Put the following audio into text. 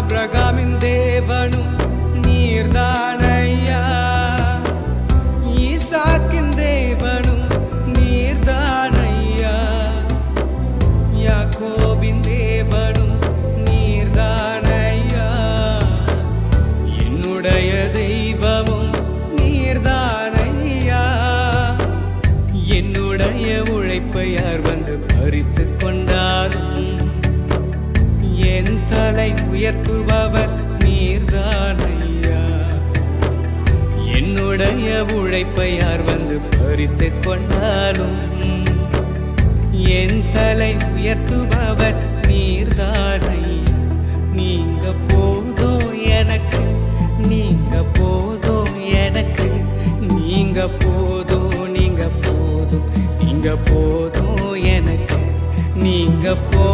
ஆபிரகாமின் தேவனும் நீர்தானையா, ஈசாக்கின் தேவனும் நீர்தானையா, யாக்கோபின் தேவனும் நீர்தானையா, என்னுடைய தெய்வமும் நீர்தானையா. என்னுடைய உழைப்பை யார் வந்து பறித்து கொண்டாலும் என் தலை உயர்த்துபவர் நீர்தானையா. என்னுடைய உழைப்பை யார் வந்து பறித்து கொண்டாலும் என் தலை உயர்த்துபவர் நீர்தானையா. நீங்க போதோ எனக்கு, நீங்க போதோ எனக்கு, நீங்க போதோ, நீங்க போதோ, நீங்க போதோ எனக்கு, நீங்க போ